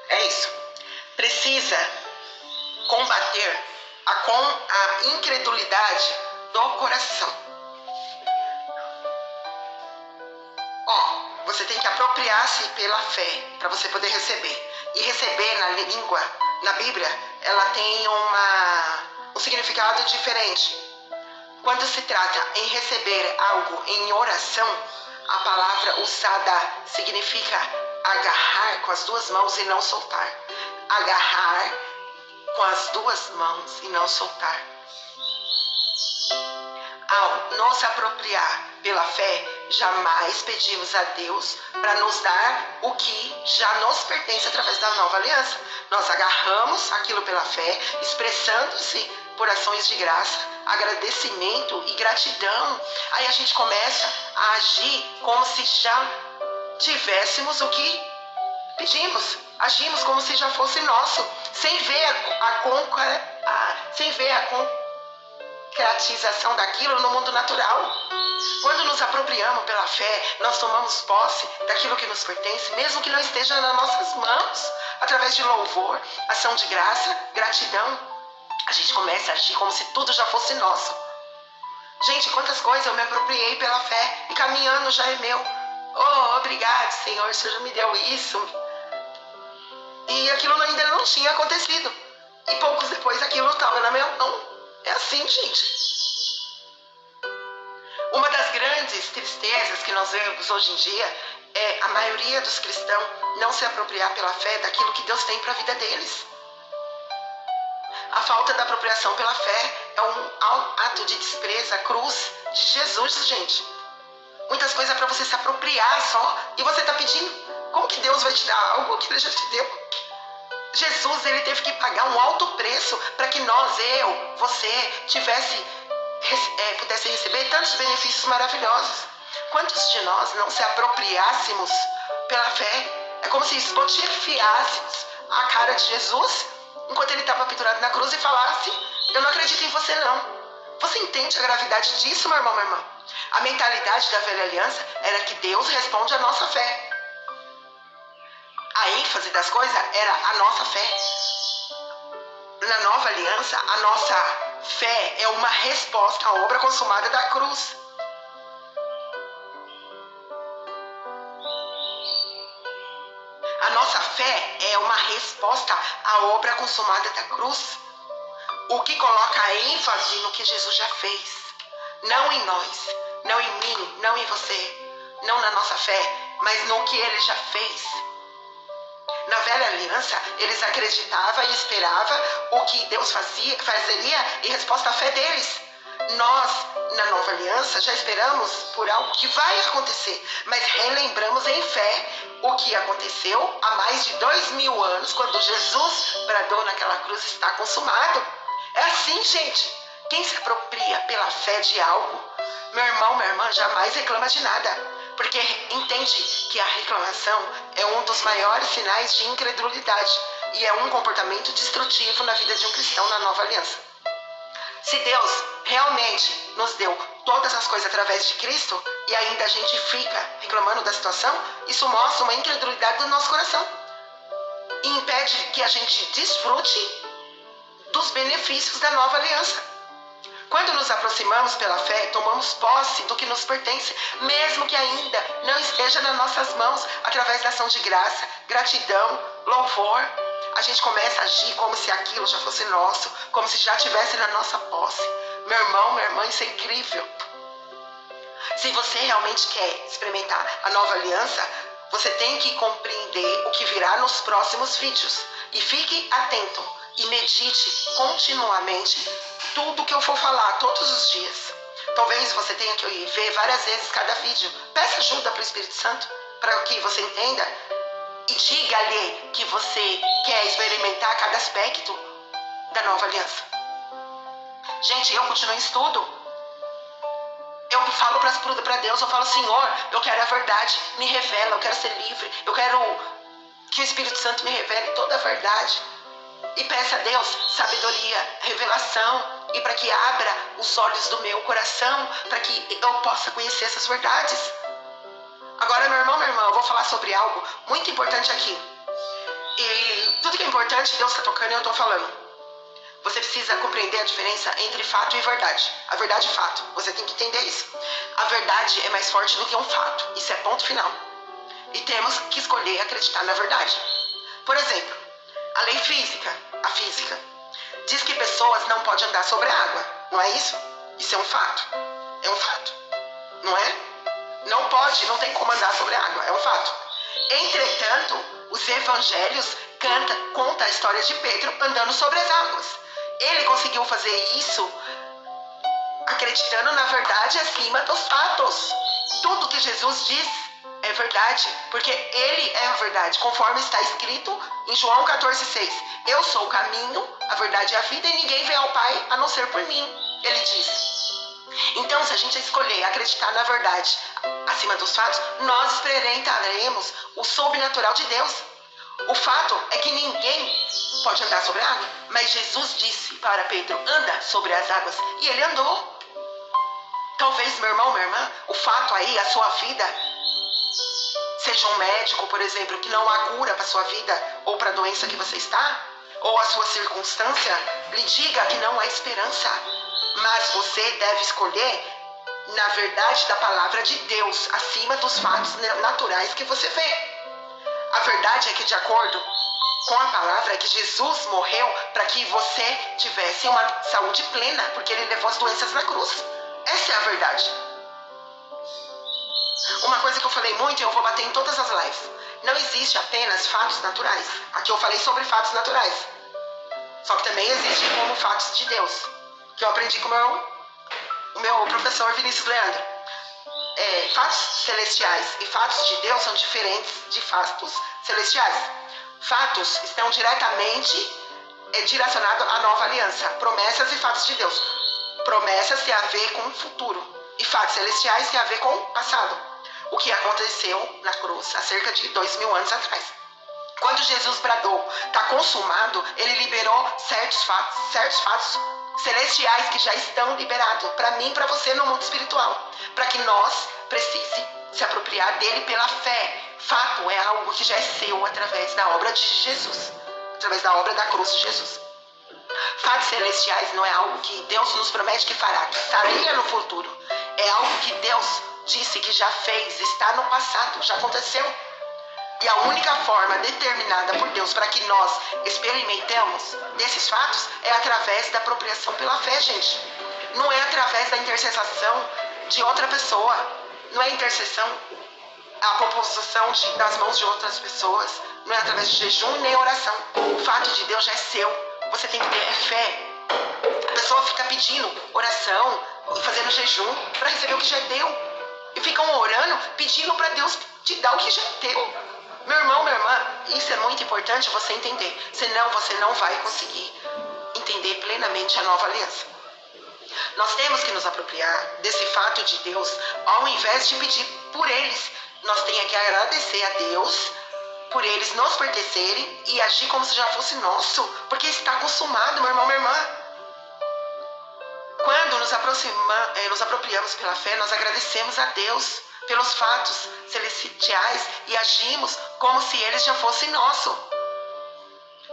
É isso. Precisa combater a incredulidade do coração. Você tem que apropriar-se pela fé para você poder receber. E receber na língua, na Bíblia, ela tem um significado diferente. Quando se trata em receber algo em oração, a palavra usada significa agarrar com as duas mãos e não soltar. Agarrar com as duas mãos e não soltar. Ao nos apropriar pela fé, jamais pedimos a Deus para nos dar o que já nos pertence através da nova aliança. Nós agarramos aquilo pela fé, expressando-se por ações de graça, agradecimento e gratidão. Aí a gente começa a agir como se já tivéssemos o que pedimos. Agimos como se já fosse nosso, sem ver a concretização daquilo no mundo natural. Quando nos apropriamos pela fé, nós tomamos posse daquilo que nos pertence, mesmo que não esteja nas nossas mãos, através de louvor, ação de graça, gratidão. A gente começa a agir como se tudo já fosse nosso. Gente, quantas coisas eu me apropriei pela fé e caminhando já é meu. Oh, obrigado, Senhor, o Senhor já me deu isso. E aquilo ainda não tinha acontecido. E poucos depois aquilo estava na minha mão. É assim, gente. Uma das grandes tristezas que nós vemos hoje em dia é a maioria dos cristãos não se apropriar pela fé daquilo que Deus tem para a vida deles. A falta da apropriação pela fé é um ato de desprezo à cruz de Jesus, gente. Muitas coisas para você se apropriar só e você está pedindo. Como que Deus vai te dar algo que Ele já te deu? Jesus, Ele teve que pagar um alto preço para que nós, eu, você, pudesse receber tantos benefícios maravilhosos. Quantos de nós não se apropriássemos pela fé? É como se esbotifiássemos a cara de Jesus enquanto Ele estava pendurado na cruz e falasse: eu não acredito em você não. Você entende a gravidade disso, meu irmão, minha irmã? A mentalidade da velha aliança era que Deus responde à nossa fé. A ênfase das coisas era a nossa fé. Na nova aliança, a nossa fé é uma resposta à obra consumada da cruz. A nossa fé é uma resposta à obra consumada da cruz. O que coloca ênfase no que Jesus já fez. Não em nós, não em mim, não em você, não na nossa fé, mas no que Ele já fez. Na velha aliança, eles acreditavam e esperavam o que Deus fazeria em resposta à fé deles. Nós, na nova aliança, já esperamos por algo que vai acontecer, mas relembramos em fé o que aconteceu há mais de 2000 anos, quando Jesus bradou naquela cruz: está consumado. É assim, gente. Quem se apropria pela fé de algo, meu irmão, minha irmã, jamais reclama de nada. Porque entende que a reclamação é um dos maiores sinais de incredulidade e é um comportamento destrutivo na vida de um cristão na nova aliança. Se Deus realmente nos deu todas as coisas através de Cristo e ainda a gente fica reclamando da situação, isso mostra uma incredulidade do nosso coração e impede que a gente desfrute dos benefícios da nova aliança. Quando nos aproximamos pela fé, tomamos posse do que nos pertence, mesmo que ainda não esteja nas nossas mãos, através da ação de graça, gratidão, louvor. A gente começa a agir como se aquilo já fosse nosso, como se já estivesse na nossa posse. Meu irmão, minha irmã, isso é incrível. Se você realmente quer experimentar a nova aliança, você tem que compreender o que virá nos próximos vídeos. E fique atento e medite continuamente tudo que eu for falar todos os dias. Talvez você tenha que ver várias vezes cada vídeo. Peça ajuda para o Espírito Santo para que você entenda e diga-lhe que você quer experimentar cada aspecto da nova aliança. Gente, eu continuo em estudo. Eu falo para Deus, eu falo: Senhor, eu quero a verdade, me revela, eu quero ser livre, eu quero que o Espírito Santo me revele toda a verdade. E peça a Deus sabedoria, revelação, e para que abra os olhos do meu coração, para que eu possa conhecer essas verdades. Agora, meu irmão, minha irmã, eu vou falar sobre algo muito importante aqui. E tudo que é importante, Deus está tocando e eu estou falando. Você precisa compreender a diferença entre fato e verdade. A verdade é fato. Você tem que entender isso. A verdade é mais forte do que um fato. Isso é ponto final. E temos que escolher acreditar na verdade. Por exemplo, a lei física, a física, diz que pessoas não podem andar sobre a água. Não é isso? Isso é um fato. É um fato. Não é? Não pode, não tem como andar sobre a água. É um fato. Entretanto, os evangelhos conta a história de Pedro andando sobre as águas. Ele conseguiu fazer isso acreditando na verdade acima dos fatos. Tudo que Jesus diz é verdade, porque ele é a verdade, conforme está escrito em João 14,6. Eu sou o caminho, a verdade e a vida, e ninguém vem ao Pai a não ser por mim. Ele diz. Então, se a gente escolher acreditar na verdade acima dos fatos, nós experimentaremos o sobrenatural de Deus. O fato é que ninguém pode andar sobre a água, mas Jesus disse para Pedro, anda sobre as águas, e ele andou. Talvez, meu irmão, minha irmã, o fato aí, a sua vida, seja um médico, por exemplo, que não há cura para a sua vida ou para a doença que você está, ou a sua circunstância, lhe diga que não há esperança. Mas você deve escolher na verdade da palavra de Deus, acima dos fatos naturais que você vê. A verdade é que, de acordo com a palavra, é que Jesus morreu para que você tivesse uma saúde plena, porque ele levou as doenças na cruz. Essa é a verdade. Uma coisa que eu falei muito e eu vou bater em todas as lives. Não existe apenas fatos naturais. Aqui eu falei sobre fatos naturais. Só que também existe como fatos de Deus, que eu aprendi com o meu professor Vinícius Leandro. Fatos celestiais e fatos de Deus são diferentes de fatos celestiais. Fatos estão diretamente direcionados à nova aliança. Promessas e fatos de Deus. Promessas têm a ver com o futuro. E fatos celestiais têm a ver com o passado. O que aconteceu na cruz há cerca de 2000 anos atrás. Quando Jesus bradou, está consumado, ele liberou certos fatos celestiais que já estão liberados para mim e para você no mundo espiritual, para que nós precise se apropriar dele pela fé. Fato é algo que já é seu através da obra de Jesus, através da obra da cruz de Jesus. Fatos celestiais não é algo que Deus nos promete que fará, que estaria no futuro. É algo que Deus disse que já fez, está no passado, já aconteceu. E a única forma determinada por Deus para que nós experimentemos desses fatos é através da apropriação pela fé, gente. Não é através da intercessão de outra pessoa. Não é intercessão, a proposição das mãos de outras pessoas. Não é através de jejum nem oração. O fato de Deus já é seu. Você tem que ter fé. A pessoa fica pedindo oração, fazendo jejum para receber o que já deu. E ficam orando, pedindo para Deus te dar o que já deu. Meu irmão, minha irmã, isso é muito importante você entender. Senão você não vai conseguir entender plenamente a nova aliança. Nós temos que nos apropriar desse fato de Deus, ao invés de pedir por eles. Nós temos que agradecer a Deus por eles nos pertencerem e agir como se já fosse nosso, porque está consumado, meu irmão, minha irmã. Quando nos apropriamos pela fé, nós agradecemos a Deus pelos fatos celestiais e agimos como se eles já fossem nossos,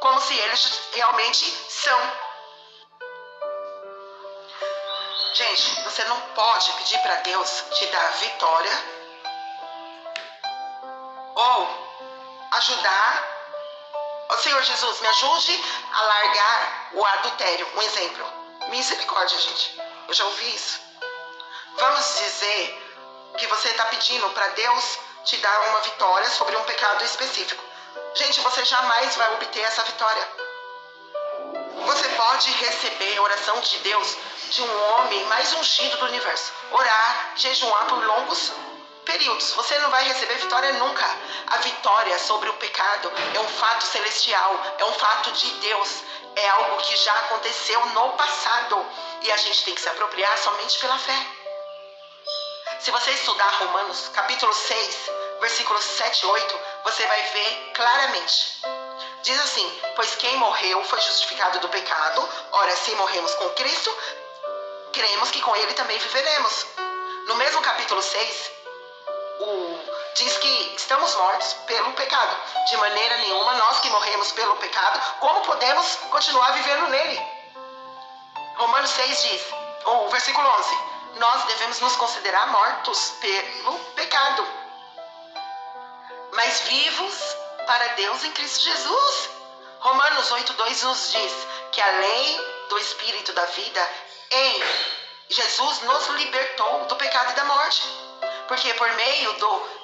como se eles realmente são. Gente, você não pode pedir para Deus te dar vitória ou ajudar. Ó Senhor Jesus, me ajude a largar o adultério. Um exemplo. Misericórdia, gente. Eu já ouvi isso. Vamos dizer que você está pedindo para Deus te dar uma vitória sobre um pecado específico. Gente, você jamais vai obter essa vitória. Você pode receber a oração de Deus de um homem mais ungido do universo. Orar, jejuar por longos períodos. Você não vai receber vitória nunca. A vitória sobre o pecado é um fato celestial, é um fato de Deus. É algo que já aconteceu no passado. E a gente tem que se apropriar somente pela fé. Se você estudar Romanos, capítulo 6, versículos 7 e 8, você vai ver claramente. Diz assim, pois quem morreu foi justificado do pecado. Ora, se morremos com Cristo, cremos que com ele também viveremos. No mesmo capítulo 6, diz que estamos mortos pelo pecado. De maneira nenhuma, nós que morremos pelo pecado, como podemos continuar vivendo nele? Romanos 6 diz, o versículo 11, nós devemos nos considerar mortos pelo pecado, mas vivos para Deus em Cristo Jesus. Romanos 8:2 nos diz que a lei do Espírito da vida em Jesus nos libertou do pecado e da morte. Porque por meio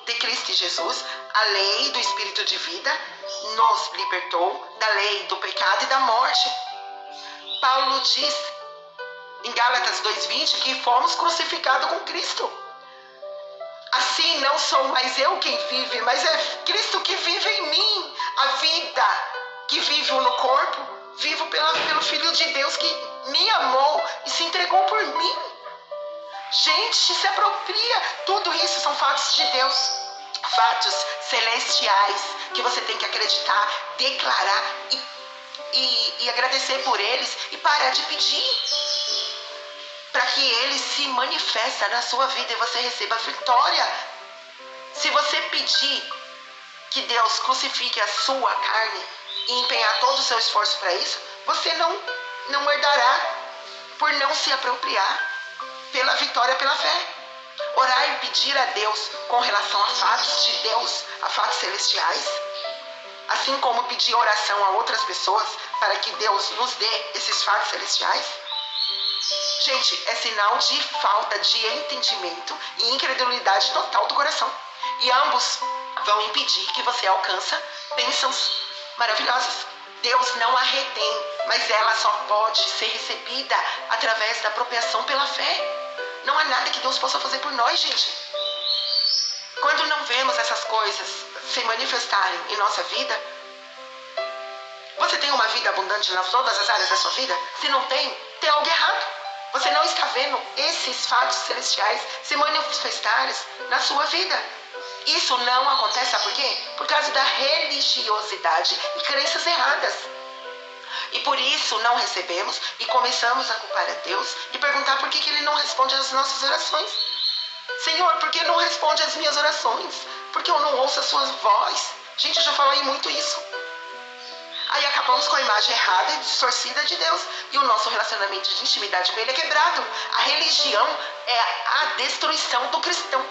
de Cristo Jesus, a lei do Espírito de vida nos libertou da lei do pecado e da morte. Paulo diz em Gálatas 2:20 que fomos crucificados com Cristo. Assim não sou mais eu quem vive, mas é Cristo que vive em mim. A vida que vivo no corpo, vivo pelo Filho de Deus que me amou e se entregou por mim. Gente, se apropria. Tudo isso são fatos de Deus. Fatos celestiais que você tem que acreditar, declarar e agradecer por eles e parar de pedir. Para que ele se manifesta na sua vida e você receba a vitória. Se você pedir que Deus crucifique a sua carne e empenhar todo o seu esforço para isso, você não herdará por não se apropriar pela vitória pela fé. Orar e pedir a Deus com relação a fatos de Deus, a fatos celestiais, assim como pedir oração a outras pessoas para que Deus nos dê esses fatos celestiais, gente, é sinal de falta de entendimento e incredulidade total do coração. E ambos vão impedir que você alcance bênçãos maravilhosas. Deus não a retém, mas ela só pode ser recebida através da apropriação pela fé. Não há nada que Deus possa fazer por nós, gente. Quando não vemos essas coisas se manifestarem em nossa vida, você tem uma vida abundante em todas as áreas da sua vida? Se não tem, tem algo errado. Você não está vendo esses fatos celestiais se manifestarem na sua vida. Isso não acontece, sabe por quê? Por causa da religiosidade e crenças erradas. E por isso não recebemos e começamos a culpar a Deus e perguntar por que Ele não responde às nossas orações. Senhor, por que não responde às minhas orações? Porque eu não ouço a sua voz. Gente, eu já falei muito isso. Aí acabamos com a imagem errada e distorcida de Deus. E o nosso relacionamento de intimidade com Ele é quebrado. A religião é a destruição do cristão.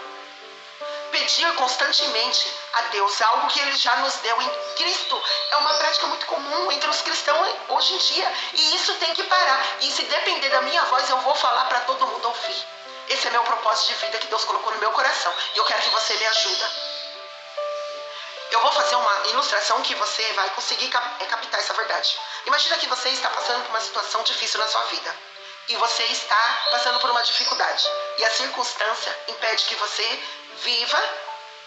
Pedir constantemente a Deus algo que Ele já nos deu em Cristo é uma prática muito comum entre os cristãos hoje em dia. E isso tem que parar. E se depender da minha voz, eu vou falar para todo mundo ouvir. Esse é meu propósito de vida que Deus colocou no meu coração. E eu quero que você me ajude. Eu vou fazer uma ilustração que você vai conseguir captar essa verdade. Imagina que você está passando por uma situação difícil na sua vida. E você está passando por uma dificuldade. E a circunstância impede que você viva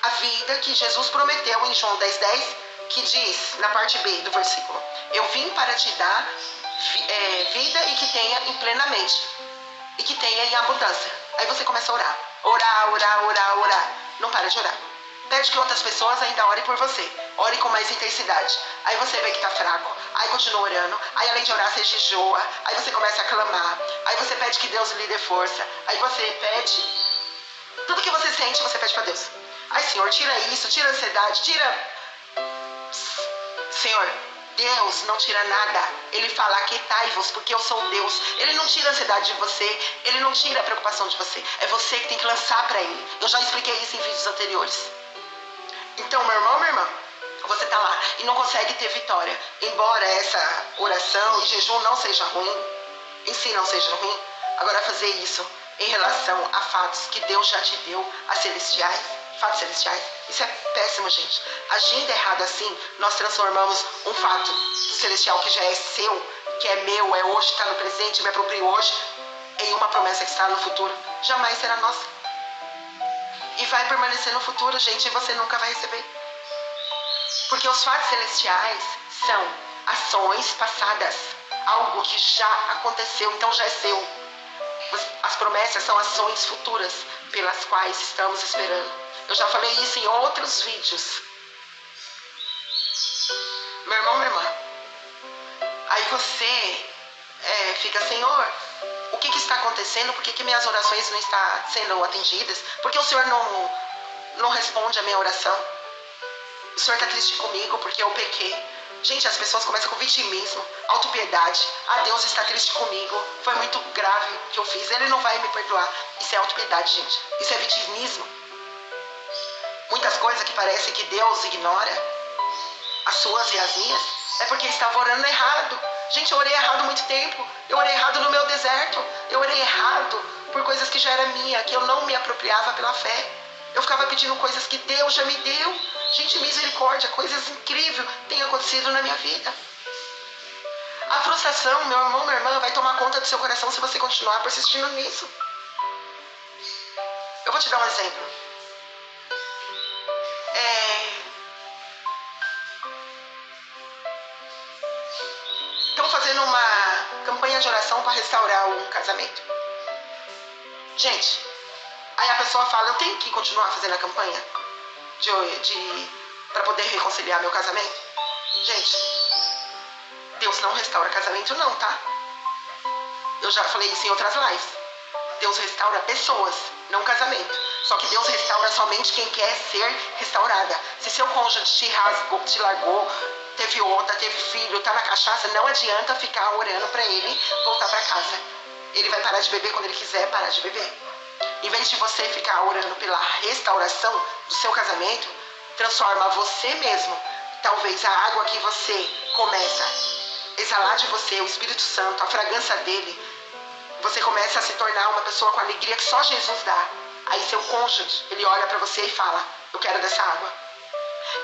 a vida que Jesus prometeu em João 10:10, que diz, na parte B do versículo, eu vim para te dar vida e que tenha em plenamente. E que tenha em abundância. Aí você começa a orar. Orar. Não para de orar. Pede que outras pessoas ainda orem por você. Ore com mais intensidade. Aí você vê que está fraco. Aí continua orando. Aí além de orar, você jejua. Aí você começa a clamar. Aí você pede que Deus lhe dê força. Aí você pede. Tudo que você sente, você pede para Deus. Ai, Senhor, tira isso, tira a ansiedade, tira... Senhor, Deus não tira nada. Ele fala, aquietai-vos, porque eu sou Deus. Ele não tira a ansiedade de você. Ele não tira a preocupação de você. É você que tem que lançar para Ele. Eu já expliquei isso em vídeos anteriores. Então, meu irmão, minha irmã, você está lá e não consegue ter vitória. Embora essa oração e jejum não seja ruim, em si não seja ruim, agora fazer isso em relação a fatos que Deus já te deu, a celestiais, fatos celestiais, isso é péssimo, gente. Agindo errado assim, nós transformamos um fato celestial que já é seu, que é meu, é hoje, está no presente, me aproprio hoje, em uma promessa que está no futuro. Jamais será nossa. E vai permanecer no futuro, gente, e você nunca vai receber. Porque os fatos celestiais são ações passadas, algo que já aconteceu, então já é seu. As promessas são ações futuras pelas quais estamos esperando. Eu já falei isso em outros vídeos. Meu irmão, minha irmã, aí você fica, Senhor, o que está acontecendo? Por que minhas orações não estão sendo atendidas? Por que o Senhor não responde a minha oração. O Senhor está triste comigo porque eu pequei. Gente, as pessoas começam com vitimismo, autopiedade. Ah, Deus está triste comigo. Foi muito grave o que eu fiz. Ele não vai me perdoar. Isso é autopiedade, gente. Isso é vitimismo. Muitas coisas que parecem que Deus ignora, as suas e as minhas, é porque estava orando errado. Gente, eu orei errado há muito tempo. Eu orei errado no meu deserto. Eu orei errado por coisas que já era minha, que eu não me apropriava pela fé. Eu ficava pedindo coisas que Deus já me deu. Gente, misericórdia, coisas incríveis têm acontecido na minha vida. A frustração, meu irmão, minha irmã, vai tomar conta do seu coração se você continuar persistindo nisso. Eu vou te dar um exemplo. Estão fazendo uma campanha de oração para restaurar um casamento. Gente, aí a pessoa fala, eu tenho que continuar fazendo a campanha para poder reconciliar meu casamento? Gente, Deus não restaura casamento não, tá? Eu já falei isso em outras lives. Deus restaura pessoas, não casamento. Só que Deus restaura somente quem quer ser restaurada. Se seu cônjuge te rasgou, te largou, teve outra, teve filho, tá na cachaça, não adianta ficar orando para ele voltar para casa. Ele vai parar de beber quando ele quiser parar de beber. Em vez de você ficar orando pela restauração do seu casamento, transforma você mesmo. Talvez a água que você começa a exalar de você, o Espírito Santo, a fragrância dele, você começa a se tornar uma pessoa com alegria que só Jesus dá. Aí seu cônjuge, ele olha para você e fala, eu quero dessa água.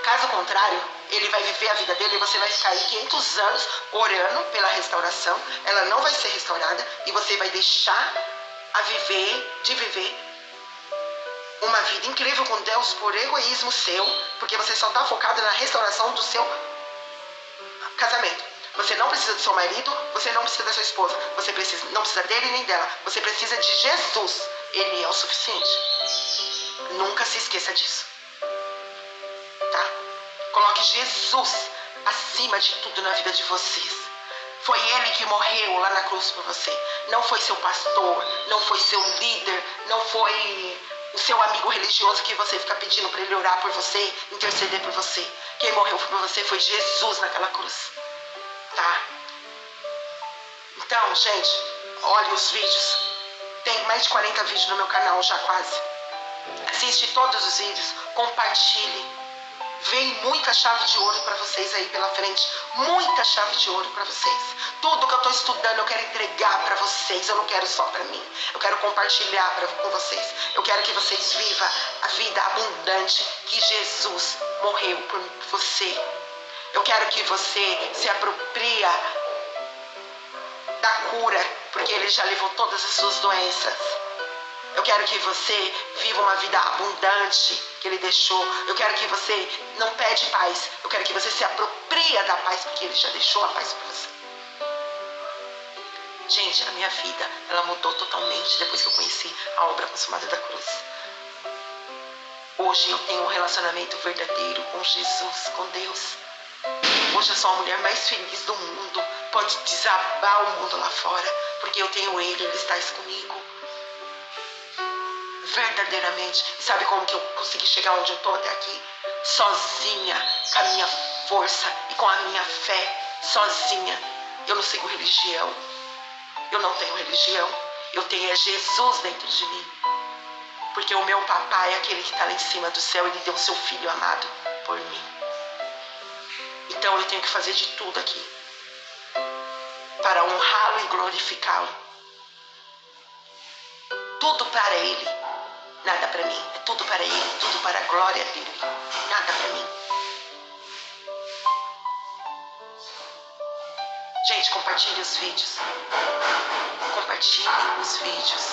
Caso contrário, ele vai viver a vida dele e você vai ficar aí 500 anos orando pela restauração. Ela não vai ser restaurada e você vai deixar de viver uma vida incrível com Deus por egoísmo seu, porque você só está focado na restauração do seu casamento. Você não precisa do seu marido, você não precisa da sua esposa, você não precisa dele nem dela, você precisa de Jesus. Ele é o suficiente. Nunca se esqueça disso. Tá? Coloque Jesus acima de tudo na vida de vocês. Foi ele que morreu lá na cruz por você. Não foi seu pastor, não foi seu líder, não foi o seu amigo religioso que você fica pedindo para ele orar por você, interceder por você. Quem morreu por você foi Jesus naquela cruz. Tá? Então, gente, olhe os vídeos. Tem mais de 40 vídeos no meu canal já quase. Assiste todos os vídeos, compartilhe. Vem muita chave de ouro para vocês aí pela frente. Muita chave de ouro para vocês. Tudo que eu estou estudando eu quero entregar para vocês. Eu não quero só para mim. Eu quero compartilhar com vocês. Eu quero que vocês vivam a vida abundante que Jesus morreu por você. Eu quero que você se apropria da cura, porque ele já levou todas as suas doenças. Eu quero que você viva uma vida abundante que ele deixou. Eu quero que você não pede paz. Eu quero que você se apropria da paz, porque ele já deixou a paz para você. Gente, a minha vida, ela mudou totalmente depois que eu conheci a obra consumada da cruz. Hoje eu tenho um relacionamento verdadeiro com Jesus, com Deus. Hoje eu sou a mulher mais feliz do mundo. Pode desabar o mundo lá fora, porque eu tenho ele está comigo. Verdadeiramente. E sabe como que eu consegui chegar onde eu estou até aqui? Sozinha, com a minha força e com a minha fé. Sozinha. Eu não sigo religião. Eu não tenho religião. Eu tenho Jesus dentro de mim. Porque o meu papai, aquele que está lá em cima do céu, ele deu o seu filho amado por mim. Então eu tenho que fazer de tudo aqui para honrá-lo e glorificá-lo. Tudo para ele, nada para mim. É tudo para ele, tudo para a glória dele, nada para mim. Gente, compartilhe os vídeos. Compartilhe os vídeos.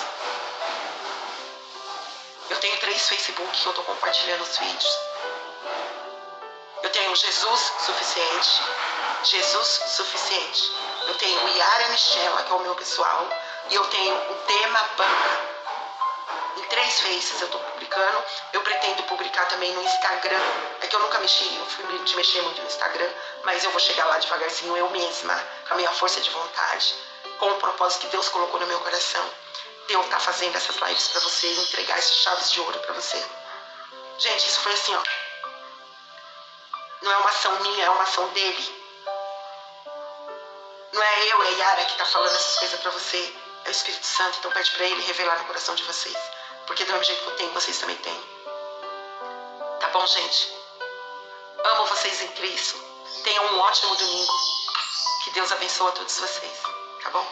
Eu tenho 3 Facebook que eu estou compartilhando os vídeos. Eu tenho Jesus Suficiente. Jesus Suficiente. Eu tenho o Yara Michela, que é o meu pessoal. E eu tenho o Tema Banca. Em 3 Faces eu estou publicando. Eu pretendo publicar também no Instagram. É que eu nunca mexi, eu fui de mexer muito no Instagram. Mas eu vou chegar lá devagarzinho eu mesma, com a minha força de vontade. Com o propósito que Deus colocou no meu coração. Deus está fazendo essas lives para você, entregar essas chaves de ouro para você. Gente, isso foi assim, ó. Não é uma ação minha, é uma ação dele. Não é eu, é a Yara que tá falando essas coisas pra você. É o Espírito Santo, então pede pra ele revelar no coração de vocês. Porque do mesmo jeito que eu tenho, vocês também têm. Tá bom, gente? Amo vocês em Cristo. Tenham um ótimo domingo. Que Deus abençoe a todos vocês. Tá bom?